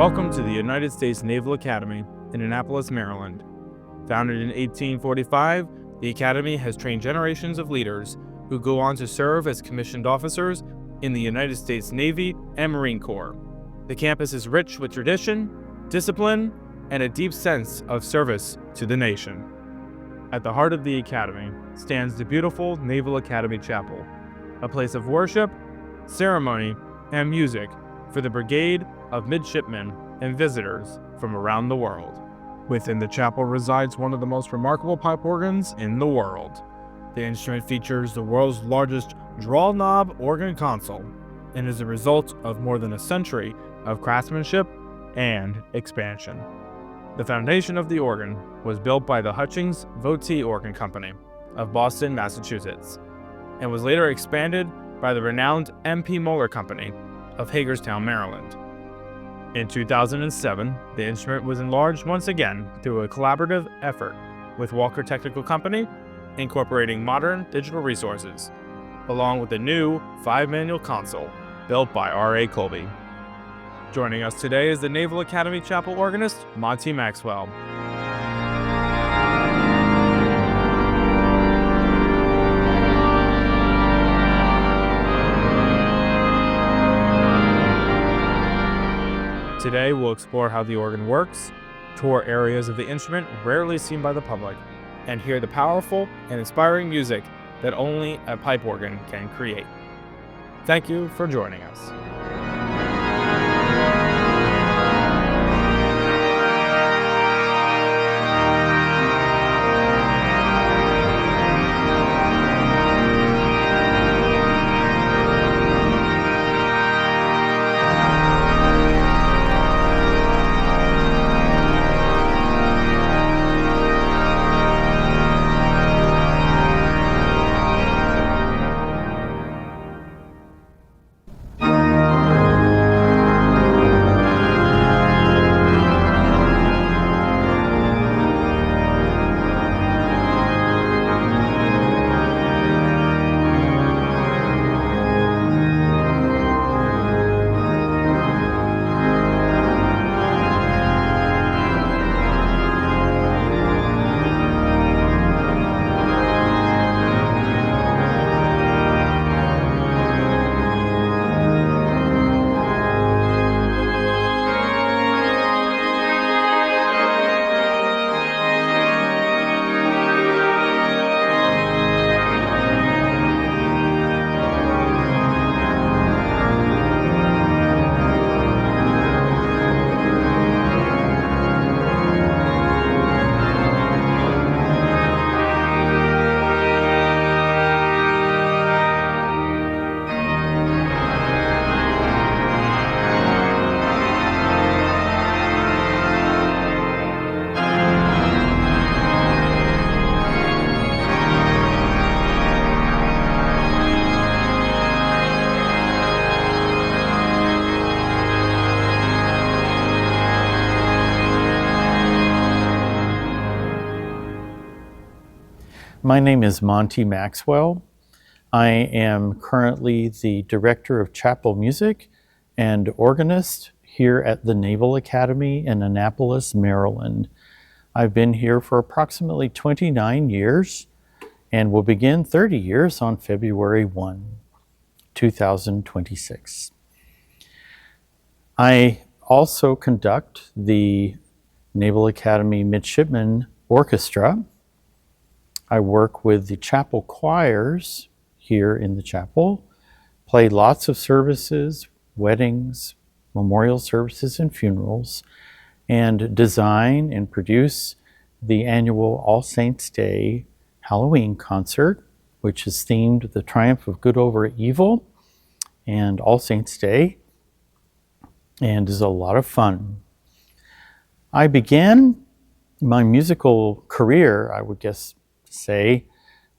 Welcome to the United States Naval Academy in Annapolis, Maryland. Founded in 1845, the Academy has trained generations of leaders who go on to serve as commissioned officers in the United States Navy and Marine Corps. The campus is rich with tradition, discipline, and a deep sense of service to the nation. At the heart of the Academy stands the beautiful Naval Academy Chapel, a place of worship, ceremony, and music for the brigade of midshipmen and visitors from around the world. Within the chapel resides one of the most remarkable pipe organs in the world. The instrument features the world's largest drawknob organ console and is a result of more than a century of craftsmanship and expansion. The foundation of the organ was built by the Hutchings-Votey Organ Company of Boston, Massachusetts, and was later expanded by the renowned M.P. Moller Company of Hagerstown, Maryland. In 2007, the instrument was enlarged once again through a collaborative effort with Walker Technical Company, incorporating modern digital resources, along with a new 5-manual console built by R.A. Colby. Joining us today is the Naval Academy Chapel organist, Monte Maxwell. Today, we'll explore how the organ works, tour areas of the instrument rarely seen by the public, and hear the powerful and inspiring music that only a pipe organ can create. Thank you for joining us. My name is Monte Maxwell. I am currently the Director of Chapel Music and organist here at the Naval Academy in Annapolis, Maryland. I've been here for approximately 29 years and will begin 30 years on February 1, 2026. I also conduct the Naval Academy Midshipman Orchestra. I work with the chapel choirs here in the chapel, play lots of services, weddings, memorial services, and funerals, and design and produce the annual All Saints' Day Halloween concert, which is themed the triumph of good over evil and All Saints' Day, and is a lot of fun. I began my musical career, I would guess, say,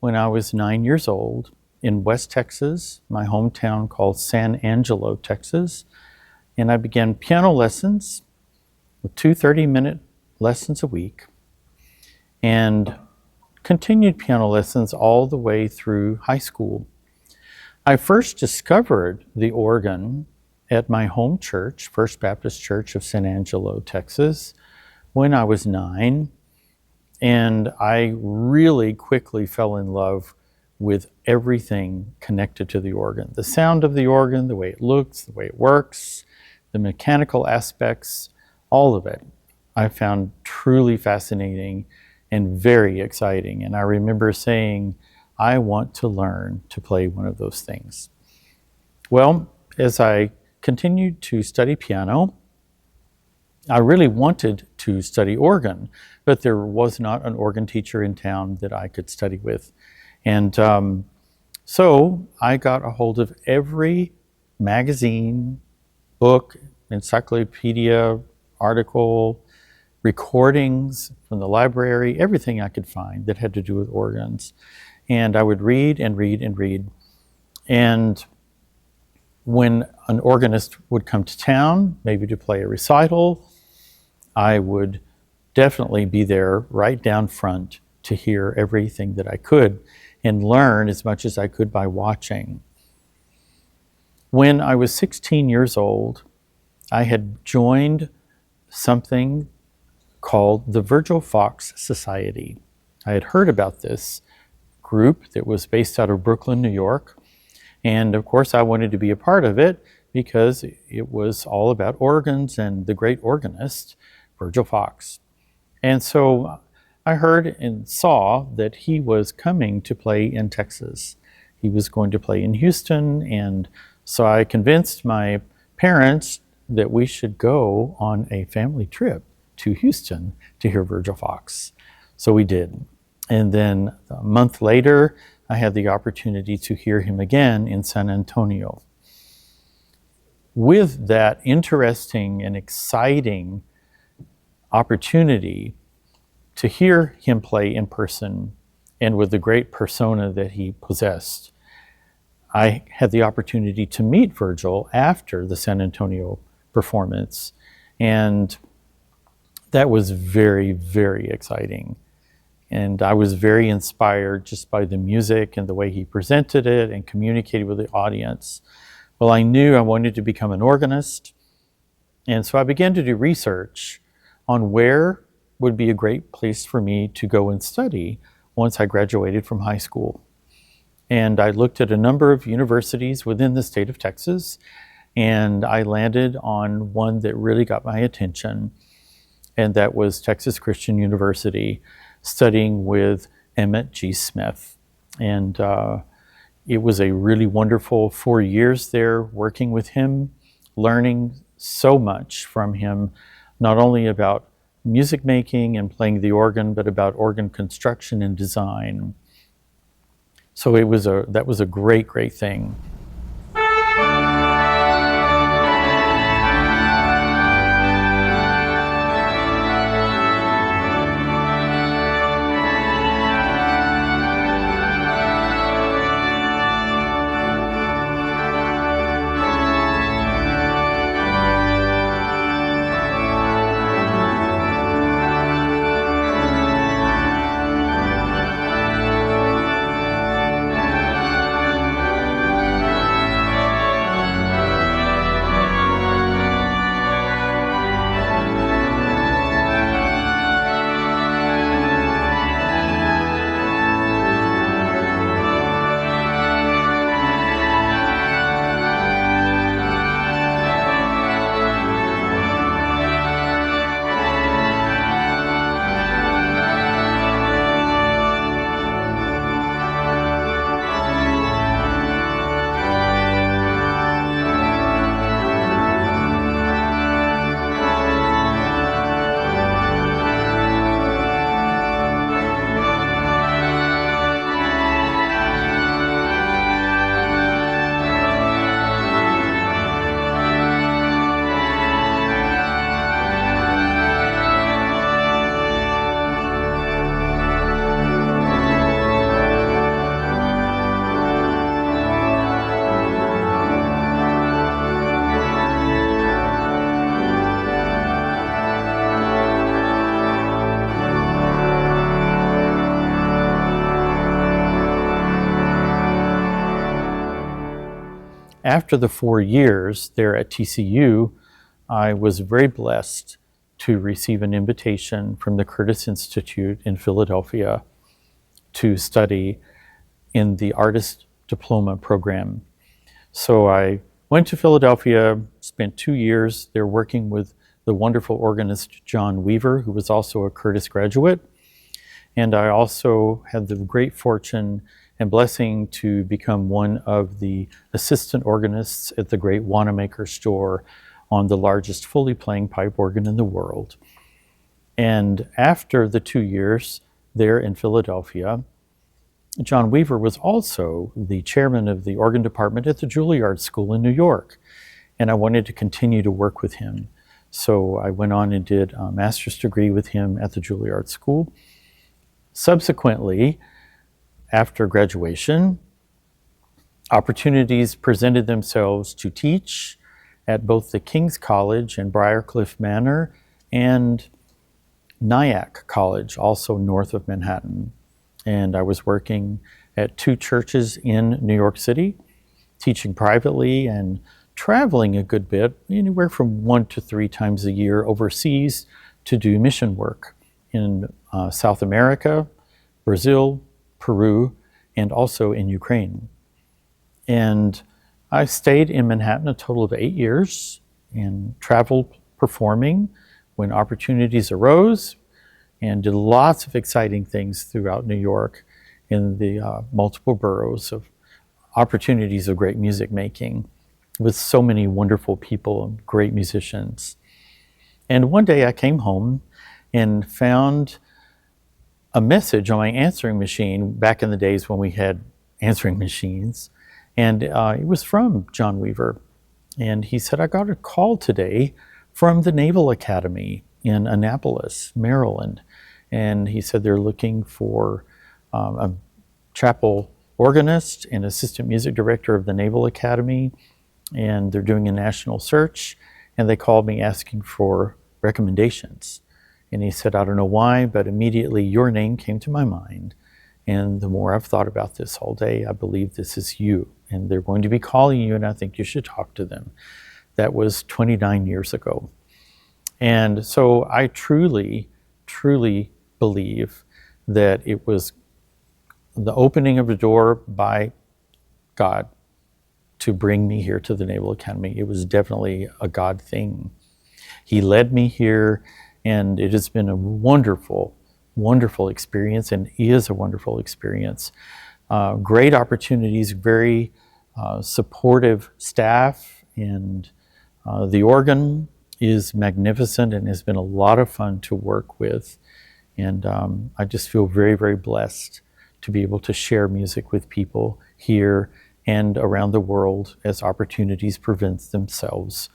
when I was 9 years old in West Texas, my hometown called San Angelo, Texas. And I began piano lessons with 2 30-minute lessons a week and continued piano lessons all the way through high school. I first discovered the organ at my home church, First Baptist Church of San Angelo, Texas, when I was 9. And I really quickly fell in love with everything connected to the organ. The sound of the organ, the way it looks, the way it works, the mechanical aspects, all of it, I found truly fascinating and very exciting. And I remember saying, I want to learn to play one of those things. Well, as I continued to study piano, I really wanted to study organ, but there was not an organ teacher in town that I could study with. And so I got a hold of every magazine, book, encyclopedia, article, recordings from the library, everything I could find that had to do with organs. And I would read and read and read. And when an organist would come to town, maybe to play a recital, I would definitely be there right down front to hear everything that I could and learn as much as I could by watching. When I was 16 years old, I had joined something called the Virgil Fox Society. I had heard about this group that was based out of Brooklyn, New York. And of course, I wanted to be a part of it because it was all about organs and the great organist, Virgil Fox. And so I heard and saw that he was coming to play in Texas. He was going to play in Houston. And so I convinced my parents that we should go on a family trip to Houston to hear Virgil Fox. So we did. And then a month later, I had the opportunity to hear him again in San Antonio. With that interesting and exciting opportunity to hear him play in person and with the great persona that he possessed, I had the opportunity to meet Virgil after the San Antonio performance. And that was very, very exciting. And I was very inspired just by the music and the way he presented it and communicated with the audience. Well, I knew I wanted to become an organist. And so I began to do research on where would be a great place for me to go and study once I graduated from high school. And I looked at a number of universities within the state of Texas, and I landed on one that really got my attention, and that was Texas Christian University, studying with Emmett G. Smith. And it was a really wonderful 4 years there working with him, learning so much from him, not only about music making and playing the organ, but about organ construction and design. So that was a great, great thing. After the 4 years there at TCU, I was very blessed to receive an invitation from the Curtis Institute in Philadelphia to study in the Artist Diploma program. So I went to Philadelphia, spent 2 years there working with the wonderful organist John Weaver, who was also a Curtis graduate. And I also had the great fortune and blessing to become one of the assistant organists at the great Wanamaker store on the largest fully playing pipe organ in the world. And after the 2 years there in Philadelphia, John Weaver was also the chairman of the organ department at the Juilliard School in New York. And I wanted to continue to work with him. So I went on and did a master's degree with him at the Juilliard School. Subsequently, after graduation, opportunities presented themselves to teach at both the King's College in Briarcliff Manor and Nyack College, also north of Manhattan. And I was working at 2 churches in New York City, teaching privately and traveling a good bit, anywhere from 1 to 3 times a year overseas to do mission work in South America, Brazil, Peru, and also in Ukraine. And I stayed in Manhattan a total of 8 years and traveled performing when opportunities arose, and did lots of exciting things throughout New York in the multiple boroughs of opportunities of great music making with so many wonderful people and great musicians. And one day I came home and found a message on my answering machine back in the days when we had answering machines. And it was from John Weaver. And he said, I got a call today from the Naval Academy in Annapolis, Maryland. And he said they're looking for a chapel organist and assistant music director of the Naval Academy. And they're doing a national search. And they called me asking for recommendations. And he said, I don't know why, but immediately your name came to my mind. And the more I've thought about this all day, I believe this is you. And they're going to be calling you, and I think you should talk to them. That was 29 years ago. And so I truly, truly believe that it was the opening of the door by God to bring me here to the Naval Academy. It was definitely a God thing. He led me here, and it has been a wonderful, wonderful experience, and is a wonderful experience. Great opportunities, very supportive staff, and the organ is magnificent and has been a lot of fun to work with. And I just feel very, very blessed to be able to share music with people here and around the world as opportunities present themselves.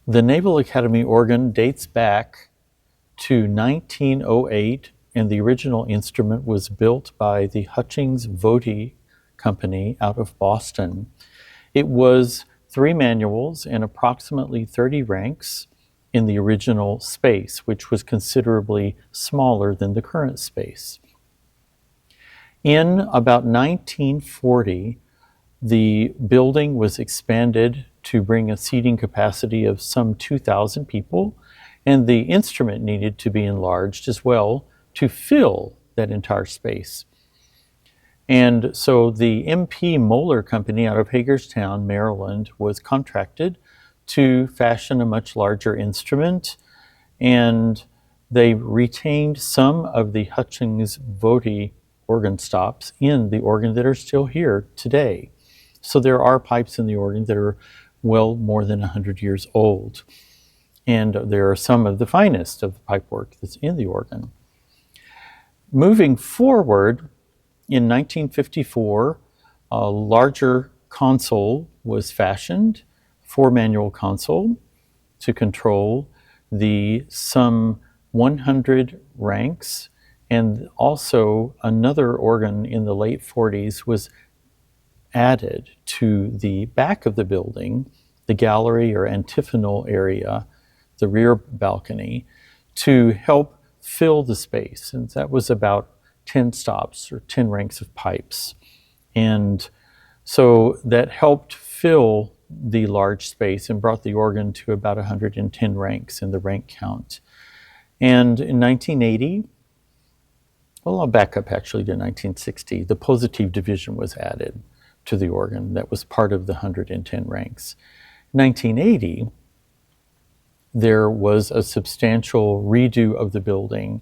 The Naval Academy organ dates back to 1908, and the original instrument was built by the Hutchings-Votey company out of Boston. It was 3 manuals and approximately 30 ranks in the original space, which was considerably smaller than the current space. In about 1940, the building was expanded to bring a seating capacity of some 2,000 people, and the instrument needed to be enlarged as well to fill that entire space. And so the MP Moller company out of Hagerstown, Maryland, was contracted to fashion a much larger instrument, and they retained some of the Hutchings-Votey organ stops in the organ that are still here today. So there are pipes in the organ that are well more than 100 years old. And there are some of the finest of the pipework that's in the organ. Moving forward, in 1954, a larger console was fashioned, 4-manual console, to control the some 100 ranks, and also another organ in the late 40s was added to the back of the building, the gallery or antiphonal area, the rear balcony, to help fill the space. And that was about 10 stops or 10 ranks of pipes. And so that helped fill the large space and brought the organ to about 110 ranks in the rank count. And in 1980, well, I'll back up actually to 1960, the positive division was added to the organ that was part of the 110 ranks. 1980, there was a substantial redo of the building,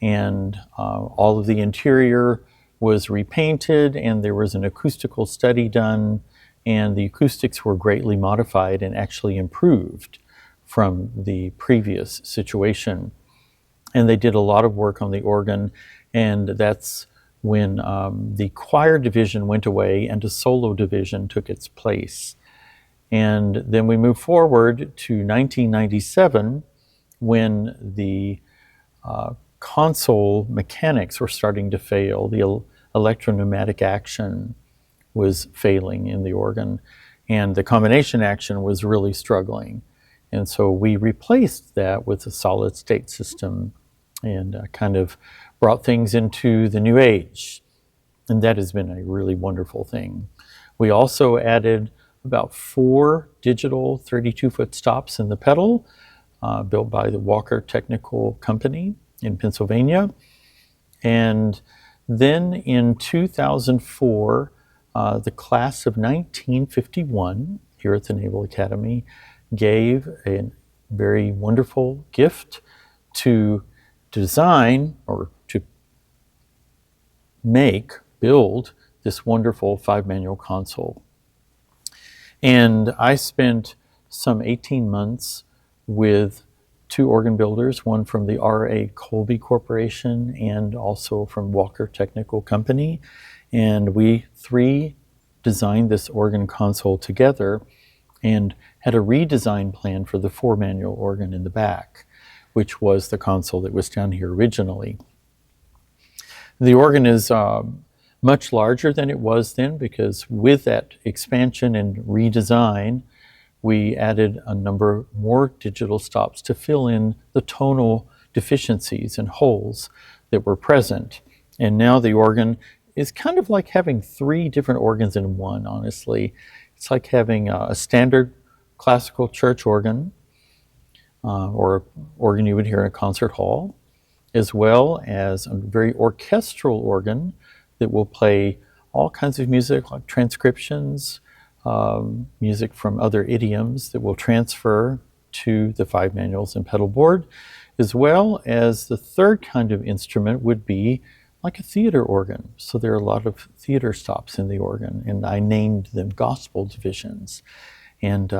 and all of the interior was repainted, and there was an acoustical study done, and the acoustics were greatly modified and actually improved from the previous situation. And they did a lot of work on the organ, and that's when the choir division went away and a solo division took its place. And then we move forward to 1997, when the console mechanics were starting to fail. The electropneumatic action was failing in the organ, and the combination action was really struggling. And so we replaced that with a solid state system and kind of brought things into the new age. And that has been a really wonderful thing. We also added about 4 digital 32-foot stops in the pedal, built by the Walker Technical Company in Pennsylvania. And then in 2004, the class of 1951 here at the Naval Academy gave a very wonderful gift to design or to build this wonderful 5-manual console. And I spent some 18 months with 2 organ builders, one from the R.A. Colby Corporation and also from Walker Technical Company. And we 3 designed this organ console together and had a redesign plan for the 4-manual organ in the back, which was the console that was down here originally. The organ is much larger than it was then, because with that expansion and redesign, we added a number more digital stops to fill in the tonal deficiencies and holes that were present. And now the organ is kind of like having 3 different organs in one, honestly. It's like having a standard classical church organ, or organ you would hear in a concert hall, as well as a very orchestral organ that will play all kinds of music, like transcriptions, music from other idioms that will transfer to the 5 manuals and pedal board, as well as the third kind of instrument would be like a theater organ. So there are a lot of theater stops in the organ, and I named them gospel divisions. And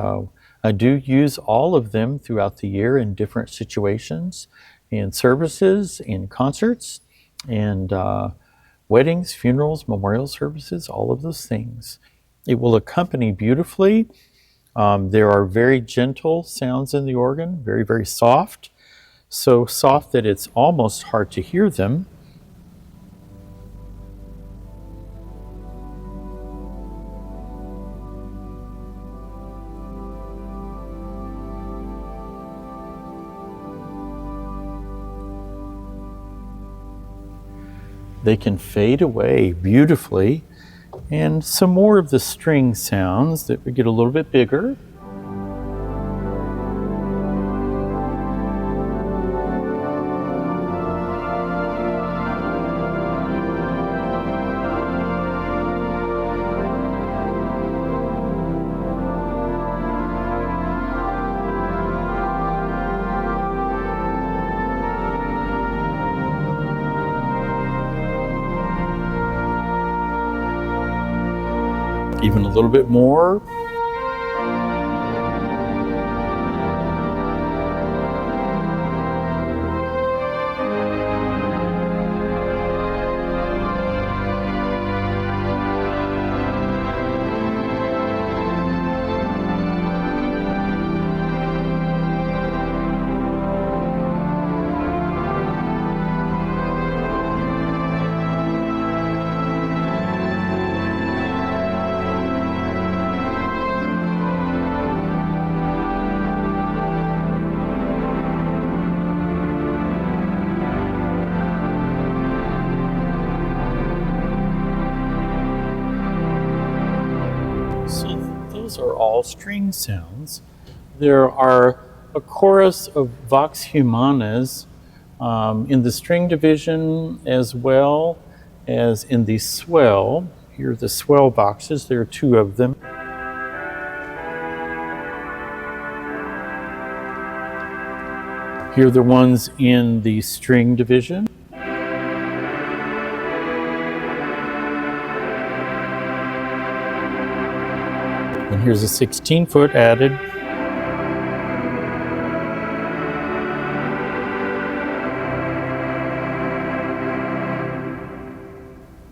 I do use all of them throughout the year in different situations, in services, in concerts, and weddings, funerals, memorial services, all of those things. It will accompany beautifully There are very gentle sounds in the organ, very, very soft, so soft that it's almost hard to hear them. They can fade away beautifully, and some more of the string sounds that would get a little bit bigger. Even a little bit more. Those are all string sounds. There are a chorus of vox humanas in the string division as well as in the swell. Here are the swell boxes, there are two of them. Here are the ones in the string division. And here's a 16-foot added.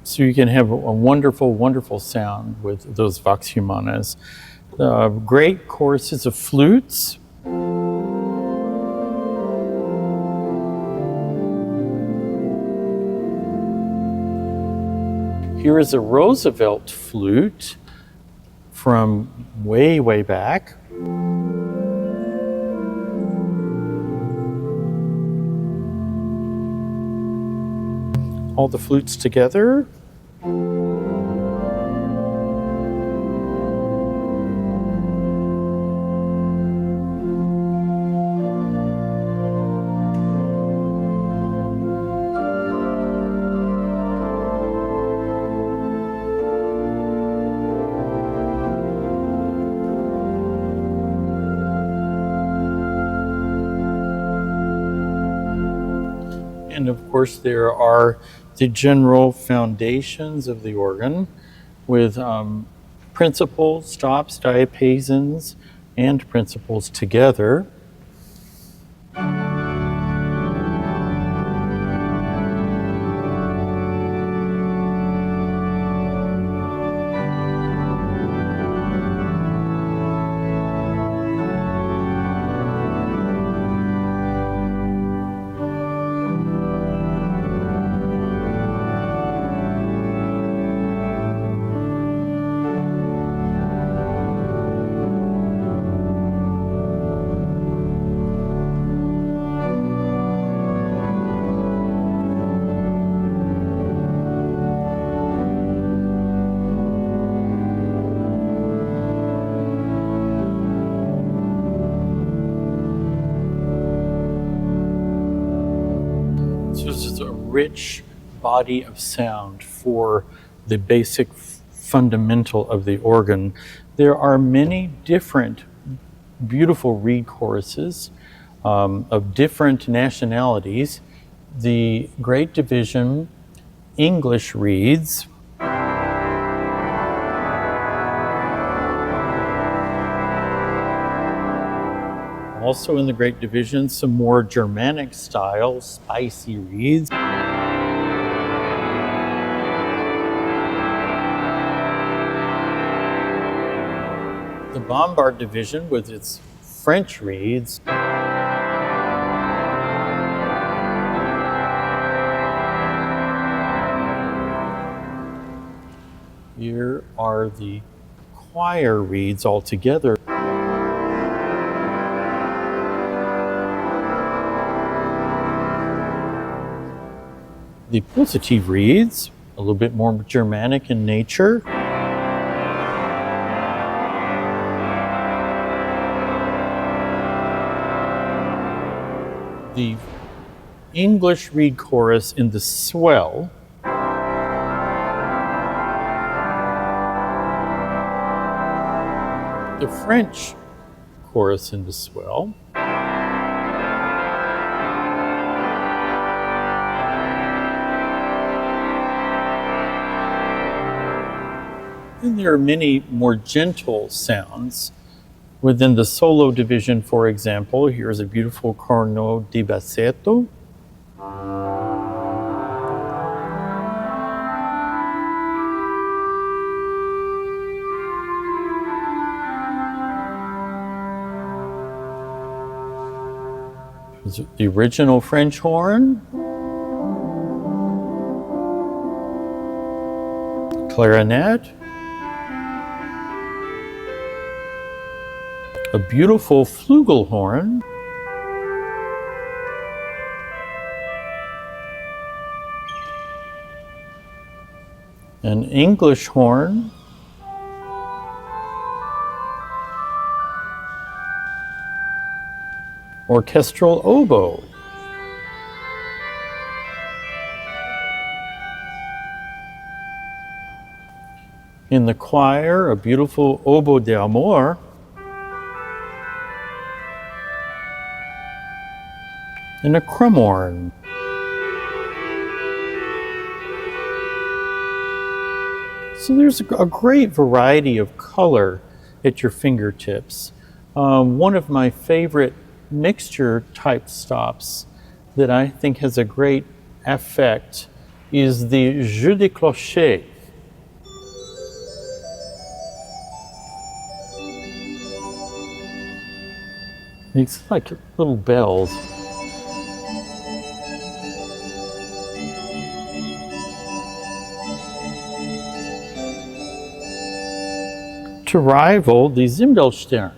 So you can have a wonderful, wonderful sound with those vox humanas. Great choruses of flutes. Here is a Roosevelt flute from way, way back. All the flutes together. And of course there are the general foundations of the organ with principals, stops, diapasons, and principals together. So this is a rich body of sound for the basic fundamental of the organ. There are many different beautiful reed choruses of different nationalities. The Great Division English reeds, also in the Great Division, some more Germanic style, spicy reeds. The bombard division with its French reeds. Here are the choir reeds all together. The positive reeds, a little bit more Germanic in nature. The English reed chorus in the swell. The French chorus in the swell. And there are many more gentle sounds. Within the solo division, for example, here's a beautiful corno di bassetto. The original French horn. Clarinet. A beautiful flugelhorn. An English horn. Orchestral oboe. In the choir, a beautiful oboe d'amore. And a crumhorn. So there's a great variety of color at your fingertips. One of my favorite mixture type stops that I think has a great effect is the jeu de clocher. It's like little bells. To rival the Zimdelstern.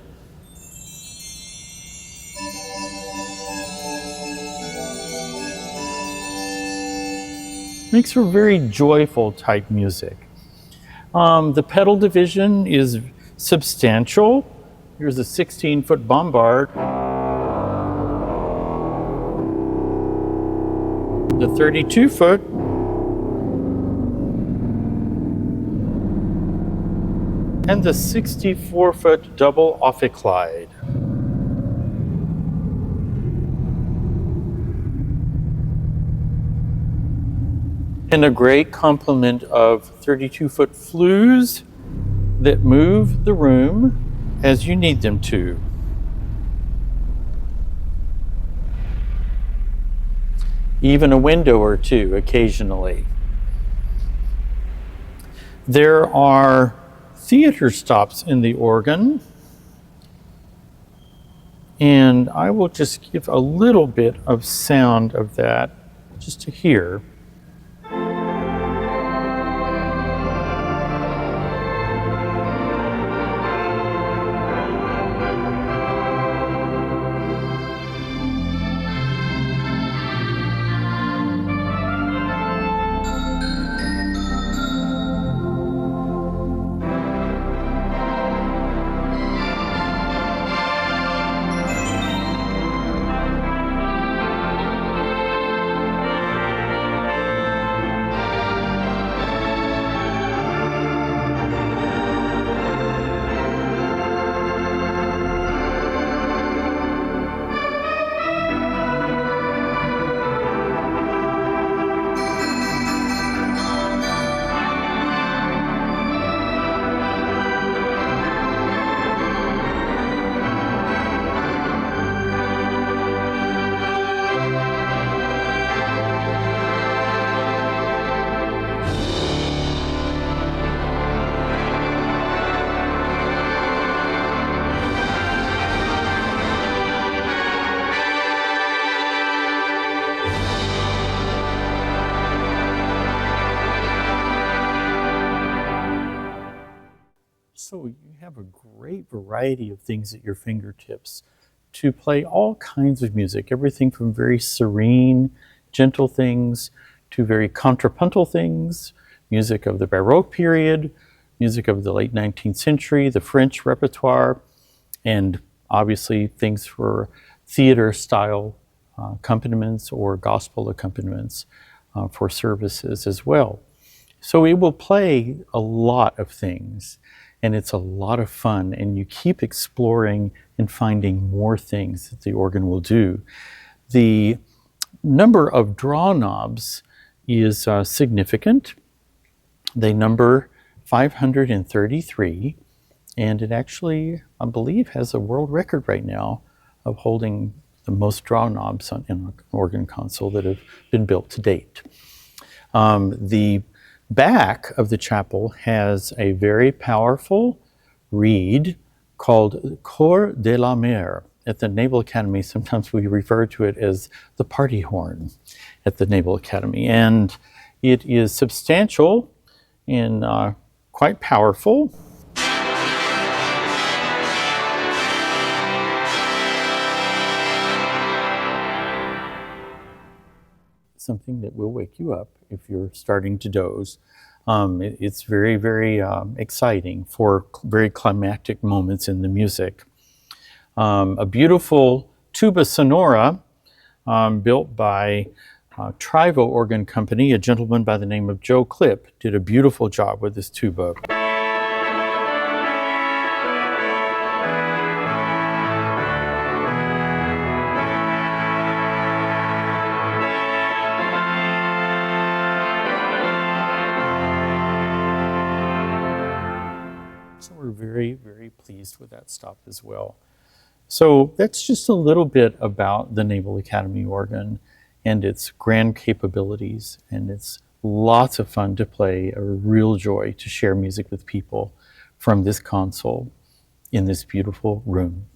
Makes for very joyful type music. The pedal division is substantial. Here's a 16-foot bombard. The 32-foot. And the 64-foot double ophiclide. And a great complement of 32-foot flues that move the room as you need them to. Even a window or two occasionally. There are theater stops in the organ, and I will just give a little bit of sound of that just to hear. So you have a great variety of things at your fingertips to play all kinds of music, everything from very serene, gentle things to very contrapuntal things, music of the Baroque period, music of the late 19th century, the French repertoire, and obviously things for theater-style accompaniments or gospel accompaniments for services as well. So it will play a lot of things, and it's a lot of fun, and you keep exploring and finding more things that the organ will do. The number of draw knobs is significant. They number 533, and it actually, I believe, has a world record right now of holding the most draw knobs in an organ console that have been built to date. The back of the chapel has a very powerful reed called Cor de la Mer. At the Naval Academy, sometimes we refer to it as the party horn at the Naval Academy. And it is substantial and quite powerful. Something that will wake you up if you're starting to doze. It's very, very exciting for very climactic moments in the music. A beautiful tuba sonora built by Trivo Organ Company. A gentleman by the name of Joe Clipp did a beautiful job with this tuba. So we're very, very pleased with that stop as well. So that's just a little bit about the Naval Academy organ and its grand capabilities, and it's lots of fun to play, a real joy to share music with people from this console in this beautiful room.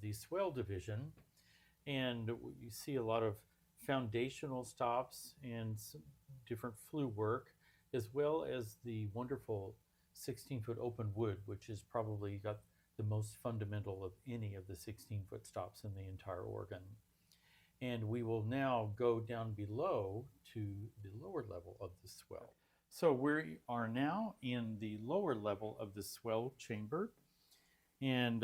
the swell division, and you see a lot of foundational stops and some different flue work, as well as the wonderful 16-foot open wood, which has probably got the most fundamental of any of the 16-foot stops in the entire organ. And we will now go down below to the lower level of the swell. So we are now in the lower level of the swell chamber, and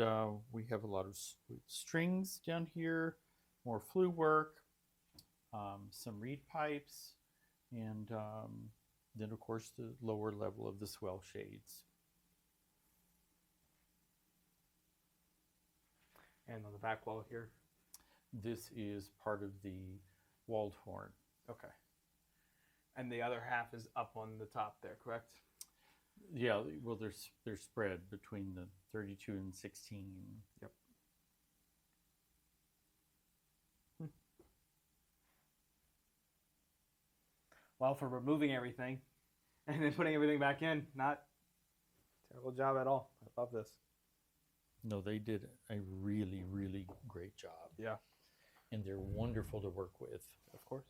we have a lot of strings down here, more flue work, some reed pipes, and then of course the lower level of the swell shades. And on the back wall here. This is part of the walled horn. Okay. And the other half is up on the top there, correct? Yeah, well, they're spread between the 32 and 16. Yep. Well, for removing everything and then putting everything back in, not terrible job at all. I love this. No, they did a really, really great job. Yeah. And they're wonderful to work with. Of course.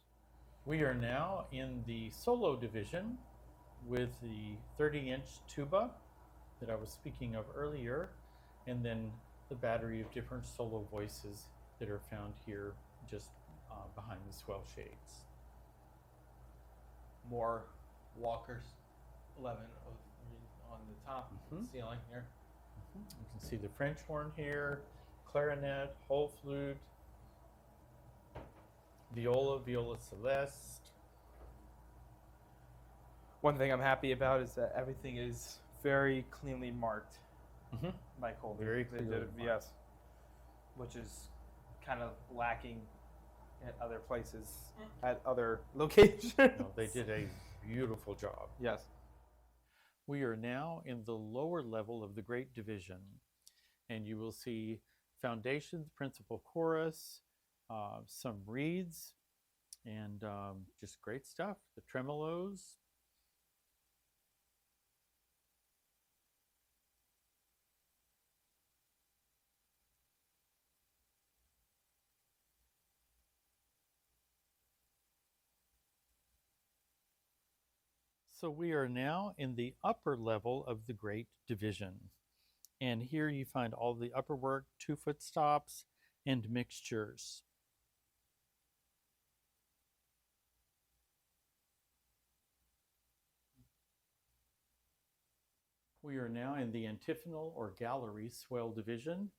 We are now in the solo division with the 30-inch tuba that I was speaking of earlier, and then the battery of different solo voices that are found here just behind the swell shades. More Walker's 11 on the top ceiling here. You can see the French horn here, clarinet, whole flute, viola celeste. One thing I'm happy about is that everything is very cleanly marked by Colby. Very clearly marked. Yes. Which is kind of lacking at other places, at other locations. No, they did a beautiful job. Yes. We are now in the lower level of the Great Division, and you will see foundations, principal chorus, some reeds, and just great stuff. The tremolos. So we are now in the upper level of the Great Division. And here you find all the upper work, 2-foot stops, and mixtures. We are now in the antiphonal or gallery swell division.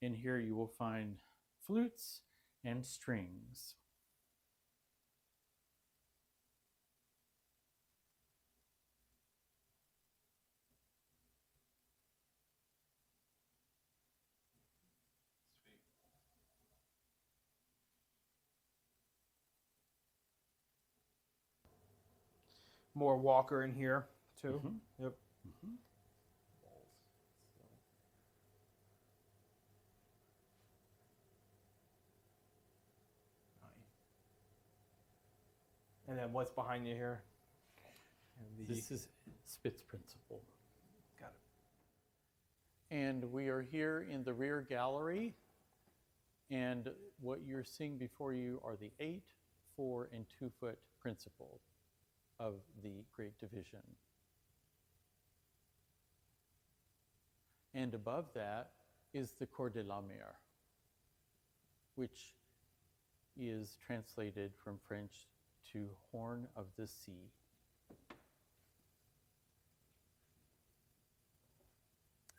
And here you will find flutes and strings. More Walker in here too. Yep. And then what's behind you here? This is Spitz principle. Got it. And we are here in the rear gallery. And what you're seeing before you are the 8, 4, and 2-foot principle of the Great Division. And above that is the Cor de la Mer, which is translated from French to Horn of the Sea.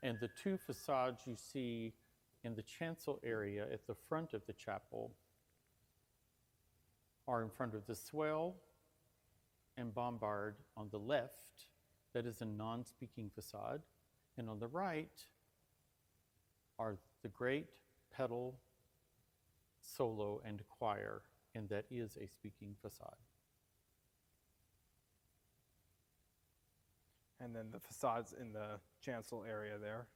And the 2 facades you see in the chancel area at the front of the chapel are in front of the swell and bombard on the left. That is a non-speaking facade. And on the right are the great pedal, solo, and choir, and that is a speaking facade. And then the facades in the chancel area there.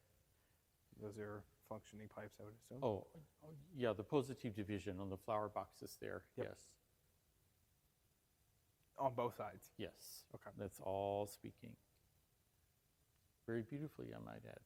Those are functioning pipes, I would assume. Oh, yeah, the positive division on the flower boxes there, Yep. yes. On both sides. Yes. Okay. That's all speaking. Very beautifully, I might add.